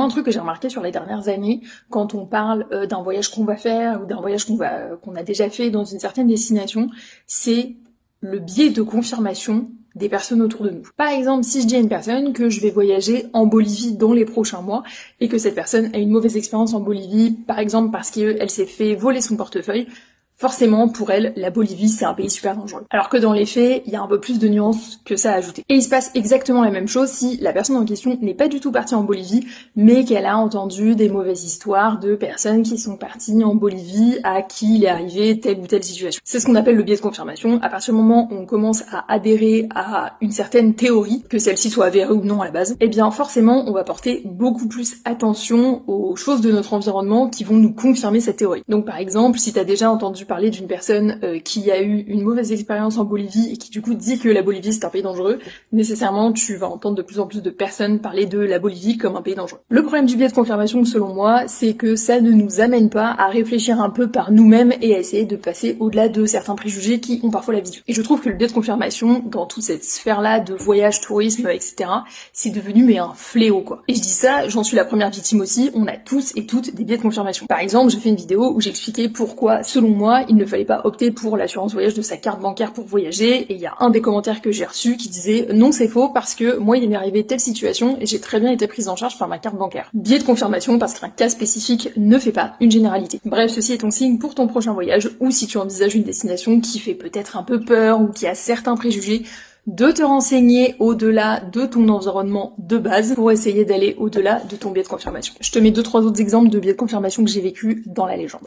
vraiment un truc que j'ai remarqué sur les dernières années quand on parle d'un voyage qu'on va faire ou d'un voyage qu'on a déjà fait dans une certaine destination, c'est le biais de confirmation des personnes autour de nous. Par exemple, si je dis à une personne que je vais voyager en Bolivie dans les prochains mois et que cette personne a une mauvaise expérience en Bolivie, par exemple parce qu'elle s'est fait voler son portefeuille, forcément, pour elle, la Bolivie, c'est un pays super dangereux. Alors que dans les faits, il y a un peu plus de nuances que ça à ajouter. Et il se passe exactement la même chose si la personne en question n'est pas du tout partie en Bolivie, mais qu'elle a entendu des mauvaises histoires de personnes qui sont parties en Bolivie, à qui il est arrivé telle ou telle situation. C'est ce qu'on appelle le biais de confirmation. À partir du moment où on commence à adhérer à une certaine théorie, que celle-ci soit avérée ou non à la base, eh bien forcément, on va porter beaucoup plus attention aux choses de notre environnement qui vont nous confirmer cette théorie. Donc par exemple, si t'as déjà entendu parler d'une personne qui a eu une mauvaise expérience en Bolivie et qui du coup dit que la Bolivie c'est un pays dangereux, nécessairement tu vas entendre de plus en plus de personnes parler de la Bolivie comme un pays dangereux. Le problème du biais de confirmation selon moi, c'est que ça ne nous amène pas à réfléchir un peu par nous-mêmes et à essayer de passer au-delà de certains préjugés qui ont parfois la vision. Et je trouve que le biais de confirmation, dans toute cette sphère-là de voyage, tourisme, etc., c'est devenu un fléau quoi. Et je dis ça, j'en suis la première victime aussi, on a tous et toutes des biais de confirmation. Par exemple, j'ai fait une vidéo où j'expliquais pourquoi, selon moi, il ne fallait pas opter pour l'assurance voyage de sa carte bancaire pour voyager, et il y a un des commentaires que j'ai reçu qui disait non c'est faux parce que moi il m'est arrivé telle situation et j'ai très bien été prise en charge par ma carte bancaire. Biais de confirmation parce qu'un cas spécifique ne fait pas une généralité. Bref, ceci est ton signe pour ton prochain voyage, ou si tu envisages une destination qui fait peut-être un peu peur ou qui a certains préjugés, de te renseigner au-delà de ton environnement de base pour essayer d'aller au-delà de ton biais de confirmation. Je te mets 2-3 autres exemples de biais de confirmation que j'ai vécu dans la légende.